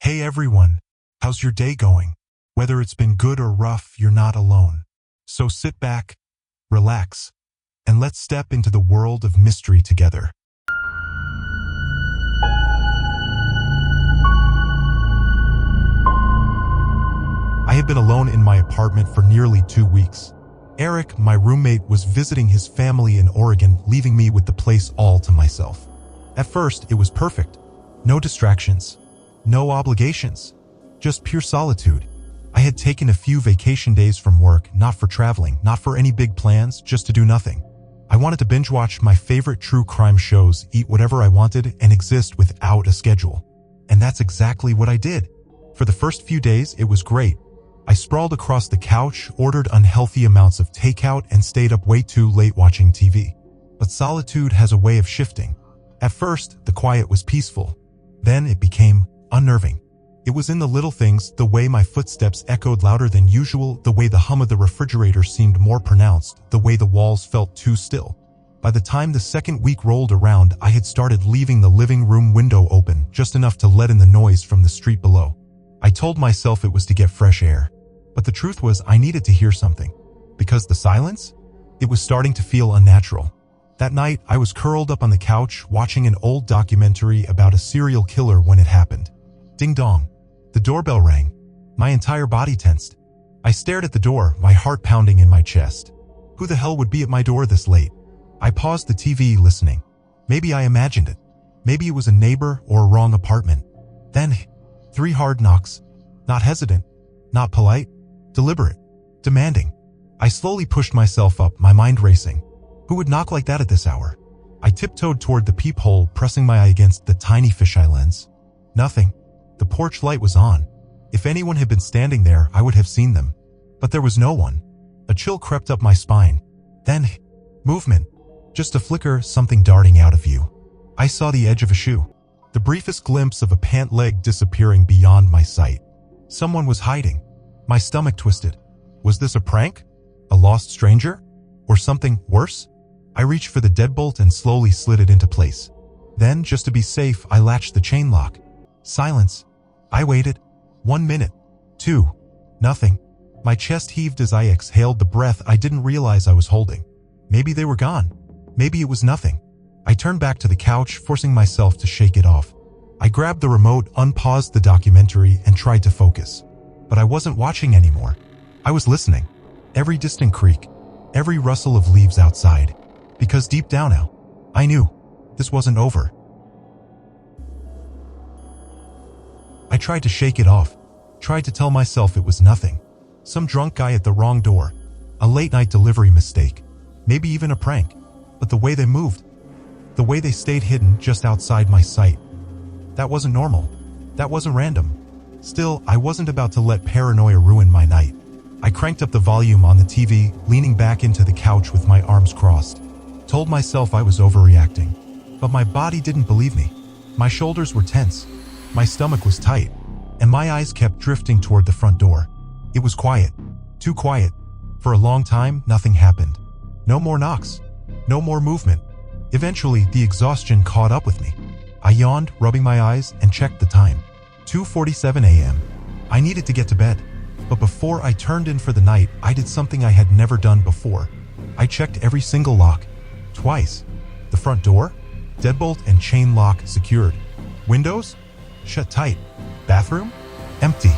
Hey everyone, how's your day going? Whether it's been good or rough, you're not alone. So sit back, relax, and let's step into the world of mystery together. I had been alone in my apartment for nearly 2 weeks. Eric, my roommate, was visiting his family in Oregon, leaving me with the place all to myself. At first, it was perfect. No distractions, no obligations, just pure solitude. I had taken a few vacation days from work, not for traveling, not for any big plans, just to do nothing. I wanted to binge watch my favorite true crime shows, eat whatever I wanted, and exist without a schedule. And that's exactly what I did. For the first few days, it was great. I sprawled across the couch, ordered unhealthy amounts of takeout, and stayed up way too late watching TV. But solitude has a way of shifting. At first, the quiet was peaceful. Then it became unnerving. It was in the little things, the way my footsteps echoed louder than usual, the way the hum of the refrigerator seemed more pronounced, the way the walls felt too still. By the time the second week rolled around, I had started leaving the living room window open, just enough to let in the noise from the street below. I told myself it was to get fresh air. But the truth was, I needed to hear something. Because the silence? It was starting to feel unnatural. That night, I was curled up on the couch, watching an old documentary about a serial killer when it happened. Ding dong. The doorbell rang. My entire body tensed. I stared at the door, my heart pounding in my chest. Who the hell would be at my door this late? I paused the TV, listening. Maybe I imagined it. Maybe it was a neighbor or a wrong apartment. Then, 3 hard knocks. Not hesitant. Not polite. Deliberate. Demanding. I slowly pushed myself up, my mind racing. Who would knock like that at this hour? I tiptoed toward the peephole, pressing my eye against the tiny fisheye lens. Nothing. The porch light was on. If anyone had been standing there, I would have seen them. But there was no one. A chill crept up my spine. Then, movement. Just a flicker, something darting out of view. I saw the edge of a shoe. The briefest glimpse of a pant leg disappearing beyond my sight. Someone was hiding. My stomach twisted. Was this a prank? A lost stranger? Or something worse? I reached for the deadbolt and slowly slid it into place. Then, just to be safe, I latched the chain lock. Silence. I waited. 1 minute. 2. Nothing. My chest heaved as I exhaled the breath I didn't realize I was holding. Maybe they were gone. Maybe it was nothing. I turned back to the couch, forcing myself to shake it off. I grabbed the remote, unpaused the documentary, and tried to focus. But I wasn't watching anymore. I was listening. Every distant creak, every rustle of leaves outside. Because deep down now, I knew this wasn't over. I tried to shake it off, tried to tell myself it was nothing. Some drunk guy at the wrong door, a late-night delivery mistake, maybe even a prank. But the way they moved, the way they stayed hidden just outside my sight, that wasn't normal. That wasn't random. Still, I wasn't about to let paranoia ruin my night. I cranked up the volume on the TV, leaning back into the couch with my arms crossed. Told myself I was overreacting. But my body didn't believe me. My shoulders were tense. My stomach was tight. And my eyes kept drifting toward the front door. It was quiet. Too quiet. For a long time, nothing happened. No more knocks. No more movement. Eventually, the exhaustion caught up with me. I yawned, rubbing my eyes, and checked the time. 2:47 a.m. I needed to get to bed. But before I turned in for the night, I did something I had never done before. I checked every single lock. Twice. The front door, deadbolt and chain lock secured. Windows, shut tight. Bathroom, empty.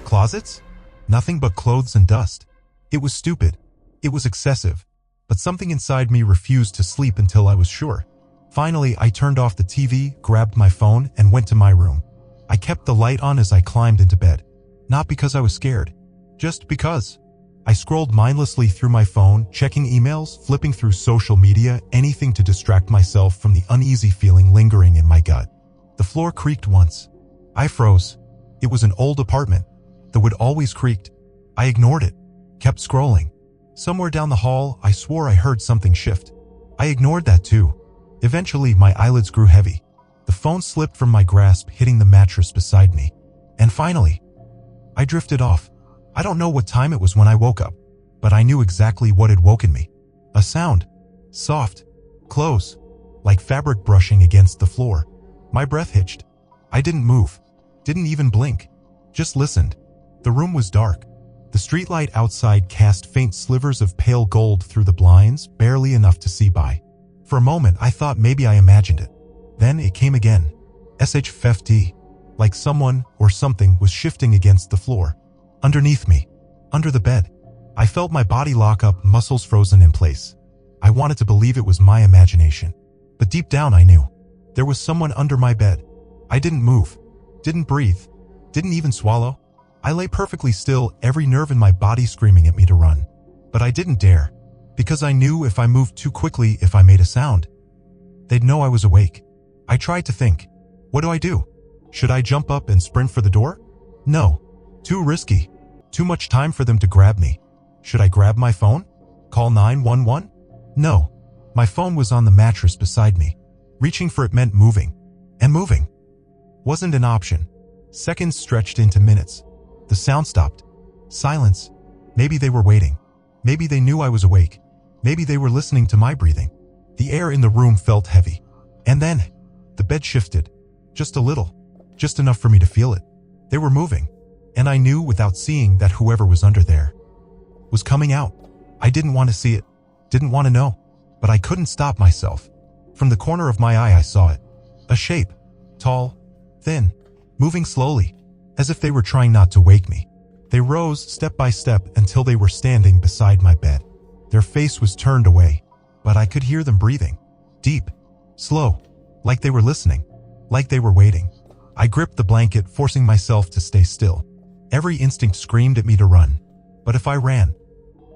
Closets, nothing but clothes and dust. It was stupid. It was excessive. But something inside me refused to sleep until I was sure. Finally, I turned off the TV, grabbed my phone, and went to my room. I kept the light on as I climbed into bed. Not because I was scared. Just because. I scrolled mindlessly through my phone, checking emails, flipping through social media, anything to distract myself from the uneasy feeling lingering in my gut. The floor creaked once. I froze. It was an old apartment. The wood always creaked. I ignored it. Kept scrolling. Somewhere down the hall, I swore I heard something shift. I ignored that too. Eventually, my eyelids grew heavy. The phone slipped from my grasp, hitting the mattress beside me. And finally, I drifted off. I don't know what time it was when I woke up, but I knew exactly what had woken me. A sound. Soft. Close. Like fabric brushing against the floor. My breath hitched. I didn't move. Didn't even blink. Just listened. The room was dark. The streetlight outside cast faint slivers of pale gold through the blinds, barely enough to see by. For a moment, I thought maybe I imagined it. Then it came again. SHFT. Like someone or something was shifting against the floor. Underneath me. Under the bed. I felt my body lock up, muscles frozen in place. I wanted to believe it was my imagination. But deep down I knew. There was someone under my bed. I didn't move. Didn't breathe. Didn't even swallow. I lay perfectly still, every nerve in my body screaming at me to run. But I didn't dare. Because I knew if I moved too quickly, if I made a sound, they'd know I was awake. I tried to think. What do I do? Should I jump up and sprint for the door? No. Too risky. Too much time for them to grab me. Should I grab my phone? Call 911? No. My phone was on the mattress beside me. Reaching for it meant moving. And moving wasn't an option. Seconds stretched into minutes. The sound stopped. Silence. Maybe they were waiting. Maybe they knew I was awake. Maybe they were listening to my breathing. The air in the room felt heavy. And then, the bed shifted. Just a little. Just enough for me to feel it. They were moving. And I knew without seeing that whoever was under there was coming out. I didn't want to see it. Didn't want to know. But I couldn't stop myself. From the corner of my eye I saw it. A shape. Tall. Thin. Moving slowly. As if they were trying not to wake me. They rose step by step until they were standing beside my bed. Their face was turned away. But I could hear them breathing. Deep. Slow. Like they were listening. Like they were waiting. I gripped the blanket, forcing myself to stay still. Every instinct screamed at me to run. But if I ran?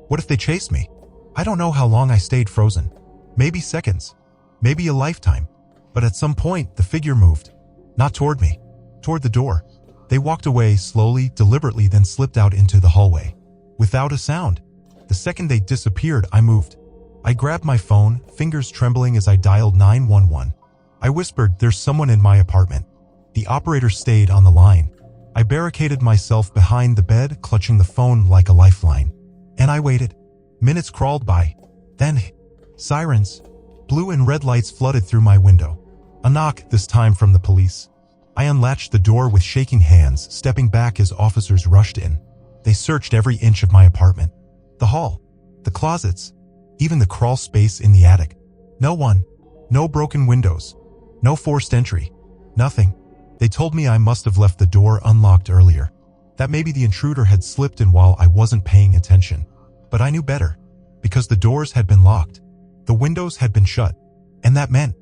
What if they chased me? I don't know how long I stayed frozen. Maybe seconds. Maybe a lifetime. But at some point, the figure moved. Not toward me. Toward the door. They walked away slowly, deliberately, then slipped out into the hallway. Without a sound. The second they disappeared, I moved. I grabbed my phone, fingers trembling as I dialed 911. I whispered, "There's someone in my apartment." The operator stayed on the line. I barricaded myself behind the bed, clutching the phone like a lifeline. And I waited. Minutes crawled by. Then, sirens. Blue and red lights flooded through my window. A knock, this time from the police. I unlatched the door with shaking hands, stepping back as officers rushed in. They searched every inch of my apartment. The hall. The closets. Even the crawl space in the attic. No one. No broken windows. No forced entry. Nothing. They told me I must have left the door unlocked earlier. That maybe the intruder had slipped in while I wasn't paying attention. But I knew better. Because the doors had been locked. The windows had been shut. And that meant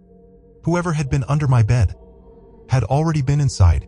whoever had been under my bed had already been inside.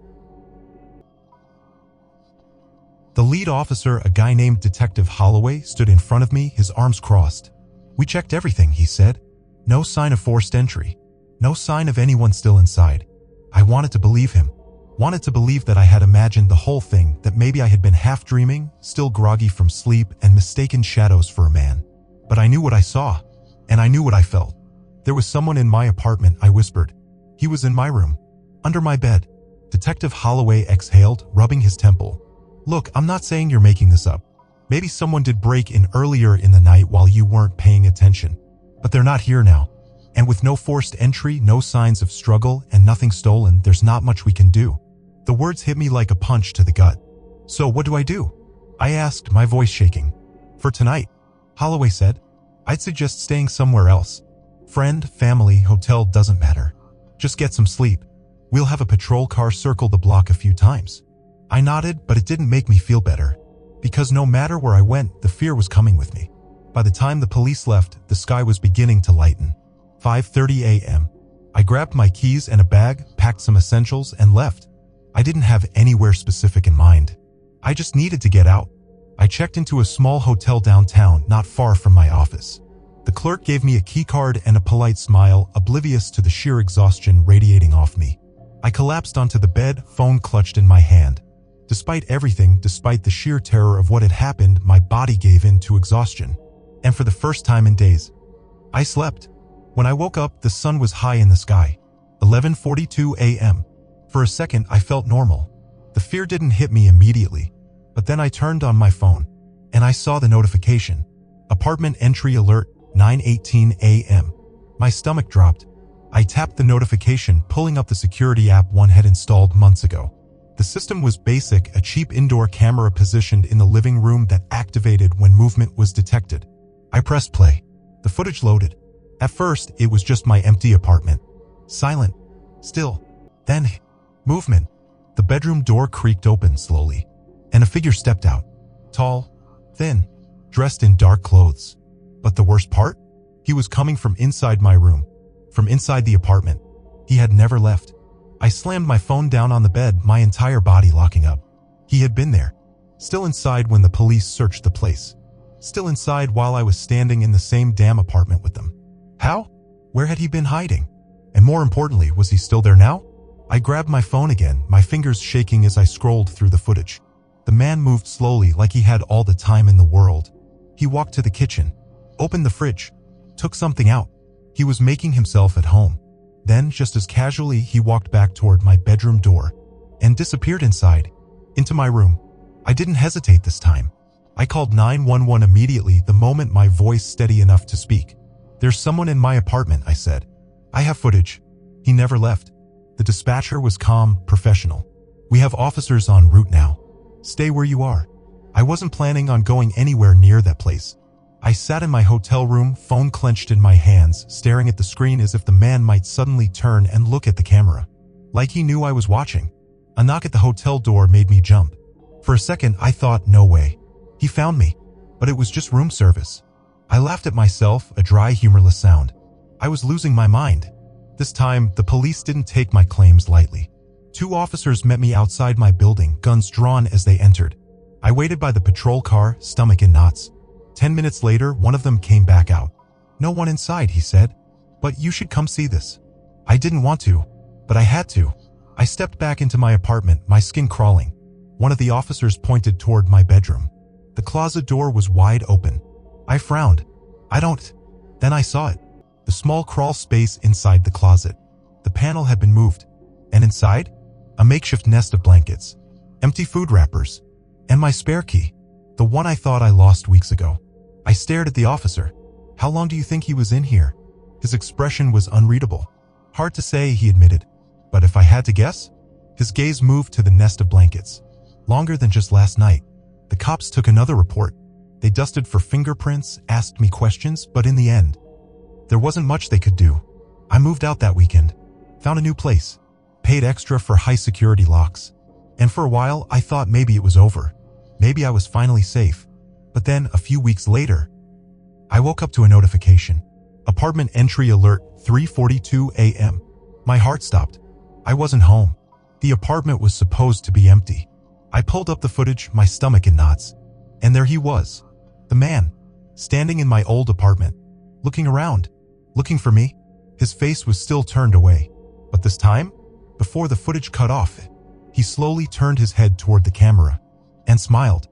The lead officer, a guy named Detective Holloway, stood in front of me, his arms crossed. "We checked everything," he said. "No sign of forced entry. No sign of anyone still inside." I wanted to believe him. Wanted to believe that I had imagined the whole thing, that maybe I had been half dreaming, still groggy from sleep, and mistaken shadows for a man. But I knew what I saw. And I knew what I felt. There was someone in my apartment, I whispered. He was in my room. Under my bed. Detective Holloway exhaled, rubbing his temple. "Look, I'm not saying you're making this up. Maybe someone did break in earlier in the night while you weren't paying attention. But they're not here now. And with no forced entry, no signs of struggle, and nothing stolen, there's not much we can do." The words hit me like a punch to the gut. "So what do I do?" I asked, my voice shaking. "For tonight," Holloway said, "I'd suggest staying somewhere else. Friend, family, hotel, doesn't matter. Just get some sleep. We'll have a patrol car circle the block a few times." I nodded, but it didn't make me feel better. Because no matter where I went, the fear was coming with me. By the time the police left, the sky was beginning to lighten. 5:30 a.m. I grabbed my keys and a bag, packed some essentials, and left. I didn't have anywhere specific in mind. I just needed to get out. I checked into a small hotel downtown, not far from my office. The clerk gave me a key card and a polite smile, oblivious to the sheer exhaustion radiating off me. I collapsed onto the bed, phone clutched in my hand. Despite everything, despite the sheer terror of what had happened, my body gave in to exhaustion. And for the first time in days, I slept. When I woke up, the sun was high in the sky. 11:42 a.m. For a second, I felt normal. The fear didn't hit me immediately. But then I turned on my phone, and I saw the notification. Apartment entry alert, 9:18 a.m. My stomach dropped. I tapped the notification, pulling up the security app one had installed months ago. The system was basic, a cheap indoor camera positioned in the living room that activated when movement was detected. I pressed play. The footage loaded. At first, it was just my empty apartment. Silent. Still. Then, movement. The bedroom door creaked open slowly, and a figure stepped out. Tall, thin, dressed in dark clothes. But the worst part? He was coming from inside my room, from inside the apartment. He had never left. I slammed my phone down on the bed, my entire body locking up. He had been there, still inside when the police searched the place. Still inside while I was standing in the same damn apartment with them. How? Where had he been hiding? And more importantly, was he still there now? I grabbed my phone again, my fingers shaking as I scrolled through the footage. The man moved slowly like he had all the time in the world. He walked to the kitchen, opened the fridge, took something out. He was making himself at home. Then, just as casually, he walked back toward my bedroom door and disappeared inside, into my room. I didn't hesitate this time. I called 911 immediately the moment my voice steady enough to speak. "There's someone in my apartment," I said. "I have footage. He never left." The dispatcher was calm, professional. "We have officers en route now. Stay where you are." I wasn't planning on going anywhere near that place. I sat in my hotel room, phone clenched in my hands, staring at the screen as if the man might suddenly turn and look at the camera. Like he knew I was watching. A knock at the hotel door made me jump. For a second, I thought, no way. He found me. But it was just room service. I laughed at myself, a dry, humorless sound. I was losing my mind. This time, the police didn't take my claims lightly. 2 officers met me outside my building, guns drawn as they entered. I waited by the patrol car, stomach in knots. 10 minutes later, one of them came back out. "No one inside," he said. "But you should come see this." I didn't want to, but I had to. I stepped back into my apartment, my skin crawling. One of the officers pointed toward my bedroom. The closet door was wide open. I frowned. Then I saw it. The small crawl space inside the closet. The panel had been moved. And inside? A makeshift nest of blankets. Empty food wrappers. And my spare key. The one I thought I lost weeks ago. I stared at the officer. "How long do you think he was in here?" His expression was unreadable. "Hard to say," he admitted. "But if I had to guess?" His gaze moved to the nest of blankets. "Longer than just last night." The cops took another report. They dusted for fingerprints, asked me questions, but in the end, there wasn't much they could do. I moved out that weekend. Found a new place. Paid extra for high security locks. And for a while, I thought maybe it was over. Maybe I was finally safe. But then, a few weeks later, I woke up to a notification. Apartment entry alert, 3:42 a.m. My heart stopped. I wasn't home. The apartment was supposed to be empty. I pulled up the footage, my stomach in knots. And there he was. The man, standing in my old apartment, looking around, looking for me. His face was still turned away. But this time, before the footage cut off, he slowly turned his head toward the camera and smiled.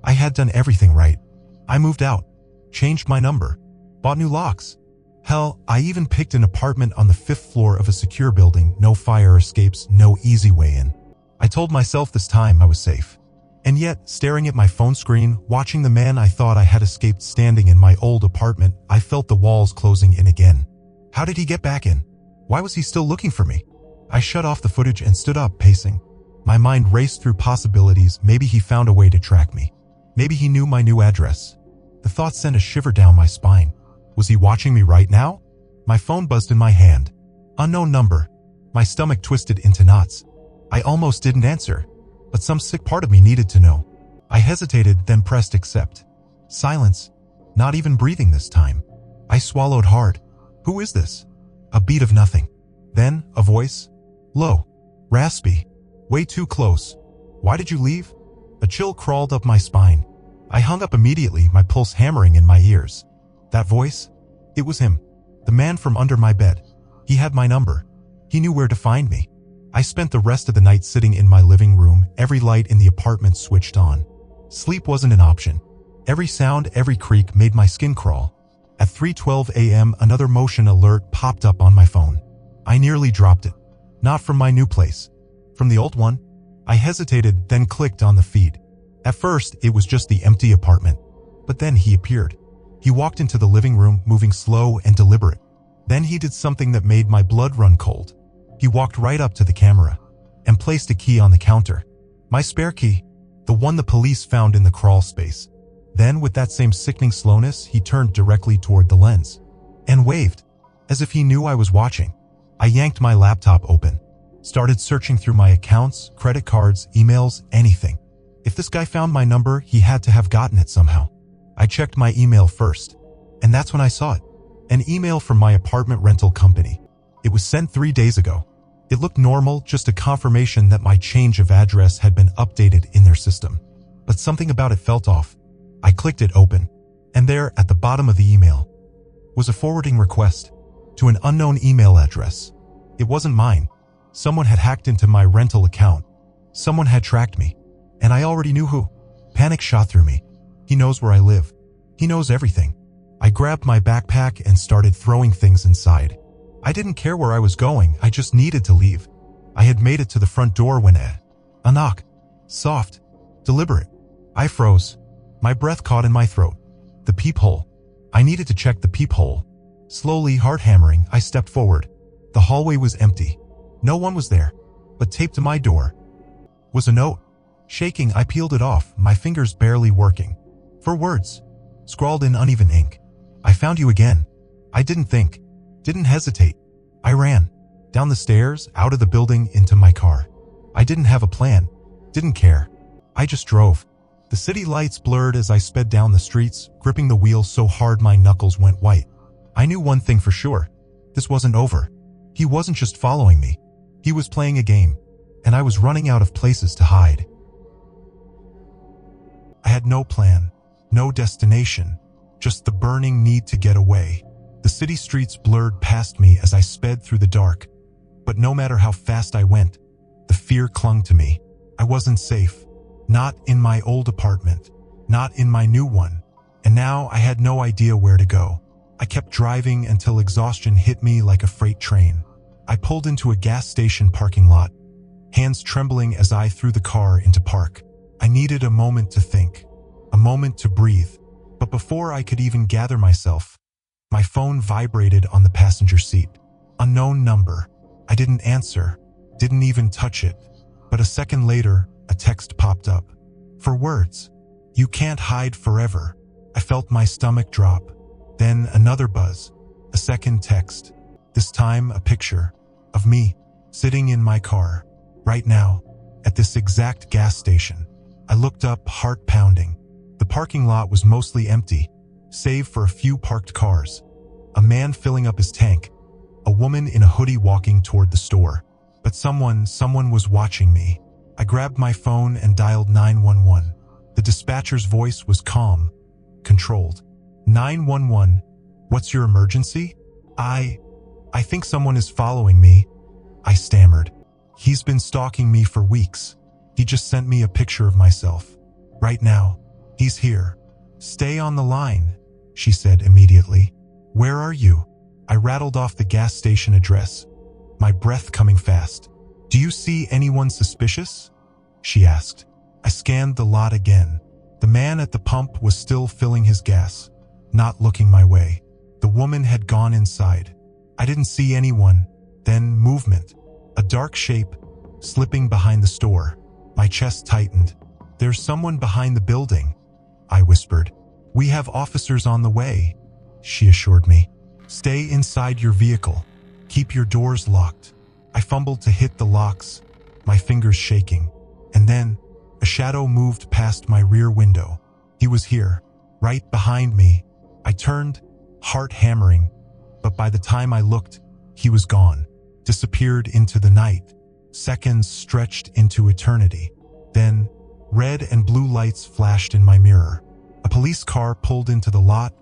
I had done everything right. I moved out, changed my number, bought new locks. Hell, I even picked an apartment on the 5th floor of a secure building, no fire escapes, no easy way in. I told myself this time I was safe. And yet, staring at my phone screen, watching the man I thought I had escaped standing in my old apartment, I felt the walls closing in again. How did he get back in? Why was he still looking for me? I shut off the footage and stood up, pacing. My mind raced through possibilities. Maybe he found a way to track me. Maybe he knew my new address. The thought sent a shiver down my spine. Was he watching me right now? My phone buzzed in my hand. Unknown number. My stomach twisted into knots. I almost didn't answer, but some sick part of me needed to know. I hesitated, then pressed accept. Silence. Not even breathing this time. I swallowed hard. Who is this? A beat of nothing. Then, a voice. Low. Raspy. Way too close. Why did you leave? A chill crawled up my spine. I hung up immediately, my pulse hammering in my ears. That voice? It was him. The man from under my bed. He had my number. He knew where to find me. I spent the rest of the night sitting in my living room, every light in the apartment switched on. Sleep wasn't an option. Every sound, every creak made my skin crawl. At 3:12 a.m., another motion alert popped up on my phone. I nearly dropped it. Not from my new place. From the old one. I hesitated, then clicked on the feed. At first, it was just the empty apartment. But then he appeared. He walked into the living room, moving slow and deliberate. Then he did something that made my blood run cold. He walked right up to the camera and placed a key on the counter. My spare key, the one the police found in the crawl space. Then, with that same sickening slowness, he turned directly toward the lens and waved, as if he knew I was watching. I yanked my laptop open, started searching through my accounts, credit cards, emails, anything. If this guy found my number, he had to have gotten it somehow. I checked my email first, and that's when I saw it. An email from my apartment rental company. It was sent 3 days ago. It looked normal, just a confirmation that my change of address had been updated in their system. But something about it felt off. I clicked it open, and there, at the bottom of the email, was a forwarding request to an unknown email address. It wasn't mine. Someone had hacked into my rental account. Someone had tracked me, and I already knew who. Panic shot through me. He knows where I live. He knows everything. I grabbed my backpack and started throwing things inside. I didn't care where I was going, I just needed to leave. I had made it to the front door when a knock. Soft. Deliberate. I froze. My breath caught in my throat. The peephole. I needed to check the peephole. Slowly, heart hammering, I stepped forward. The hallway was empty. No one was there. But taped to my door was a note. Shaking, I peeled it off, my fingers barely working. 4 words, scrawled in uneven ink. I found you again. I didn't think. Didn't hesitate. I ran. Down the stairs, out of the building, into my car. I didn't have a plan. Didn't care. I just drove. The city lights blurred as I sped down the streets, gripping the wheel so hard my knuckles went white. I knew one thing for sure. This wasn't over. He wasn't just following me. He was playing a game, and I was running out of places to hide. I had no plan, no destination, just the burning need to get away. The city streets blurred past me as I sped through the dark. But no matter how fast I went, the fear clung to me. I wasn't safe. Not in my old apartment. Not in my new one. And now I had no idea where to go. I kept driving until exhaustion hit me like a freight train. I pulled into a gas station parking lot, hands trembling as I threw the car into park. I needed a moment to think, a moment to breathe. But before I could even gather myself, my phone vibrated on the passenger seat. Unknown number. I didn't answer, didn't even touch it. But a second later, a text popped up. 4 words. You can't hide forever. I felt my stomach drop. Then another buzz. A second text. This time a picture of me sitting in my car right now at this exact gas station. I looked up, heart pounding. The parking lot was mostly empty, save for a few parked cars. A man filling up his tank. A woman in a hoodie walking toward the store. But someone was watching me. I grabbed my phone and dialed 911. The dispatcher's voice was calm, controlled. 911, what's your emergency? I think someone is following me. I stammered. He's been stalking me for weeks. He just sent me a picture of myself. Right now. He's here. Stay on the line, she said immediately. Where are you? I rattled off the gas station address, my breath coming fast. Do you see anyone suspicious? She asked. I scanned the lot again. The man at the pump was still filling his gas, not looking my way. The woman had gone inside. I didn't see anyone. Then movement. A dark shape, slipping behind the store. My chest tightened. There's someone behind the building, I whispered. We have officers on the way, she assured me. Stay inside your vehicle. Keep your doors locked. I fumbled to hit the locks, my fingers shaking. And then, a shadow moved past my rear window. He was here, right behind me. I turned, heart hammering, but by the time I looked, he was gone, disappeared into the night. Seconds stretched into eternity. Then, red and blue lights flashed in my mirror. A police car pulled into the lot,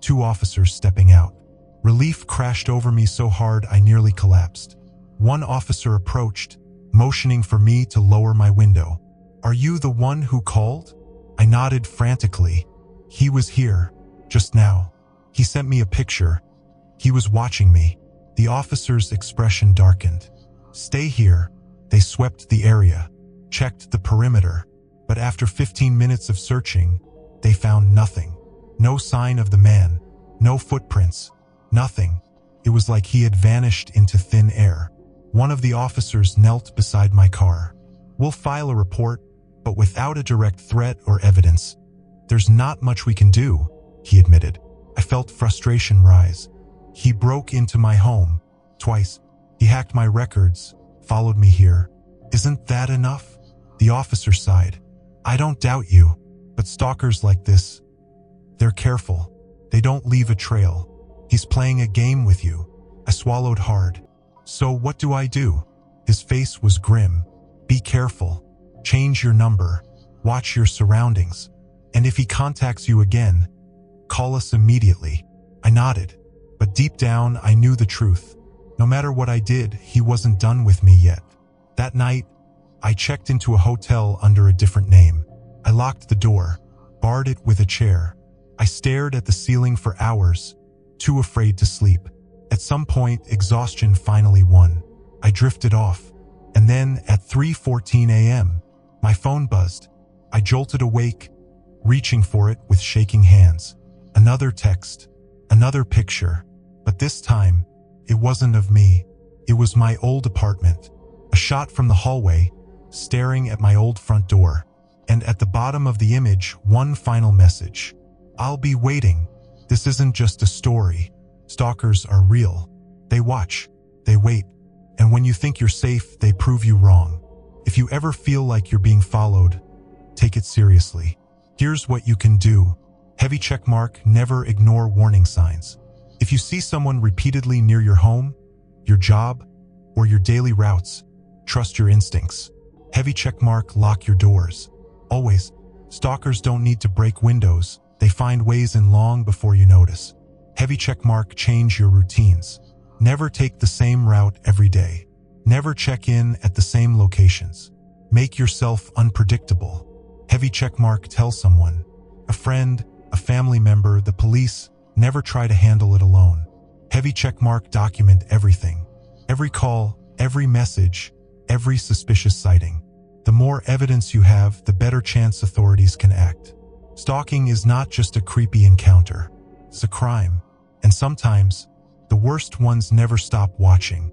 2 officers stepping out. Relief crashed over me so hard I nearly collapsed. One officer approached, motioning for me to lower my window. Are you the one who called? I nodded frantically. He was here, just now. He sent me a picture. He was watching me. The officer's expression darkened. Stay here. They swept the area, checked the perimeter. But after 15 minutes of searching, they found nothing. No sign of the man, no footprints, nothing. It was like he had vanished into thin air. One of the officers knelt beside my car. "We'll file a report, but without a direct threat or evidence, there's not much we can do," he admitted. I felt frustration rise. He broke into my home twice. He hacked my records, followed me here. "Isn't that enough?" The officer sighed. "I don't doubt you, but stalkers like this, they're careful. They don't leave a trail. He's playing a game with you." I swallowed hard. "So what do I do?" His face was grim. "Be careful. Change your number. Watch your surroundings. And if he contacts you again, call us immediately." I nodded, but deep down I knew the truth. No matter what I did, he wasn't done with me yet. That night, I checked into a hotel under a different name. I locked the door, barred it with a chair. I stared at the ceiling for hours, too afraid to sleep. At some point, exhaustion finally won. I drifted off, and then at 3:14 a.m., my phone buzzed. I jolted awake, reaching for it with shaking hands. Another text, another picture, but this time, it wasn't of me. It was my old apartment. A shot from the hallway, staring at my old front door. And at the bottom of the image, one final message. "I'll be waiting. This isn't just a story. Stalkers are real. They watch, they wait, and when you think you're safe, they prove you wrong. If you ever feel like you're being followed, take it seriously. Here's what you can do. Heavy checkmark, never ignore warning signs. If you see someone repeatedly near your home, your job, or your daily routes, trust your instincts. Heavy checkmark, lock your doors. Always, stalkers don't need to break windows. They find ways in long before you notice. Heavy checkmark, change your routines. Never take the same route every day. Never check in at the same locations. Make yourself unpredictable. Heavy checkmark, tell someone. A friend, a family member, the police. Never try to handle it alone. Heavy checkmark, document everything. Every call, every message, every suspicious sighting. The more evidence you have, the better chance authorities can act. Stalking is not just a creepy encounter. It's a crime. And sometimes, the worst ones never stop watching.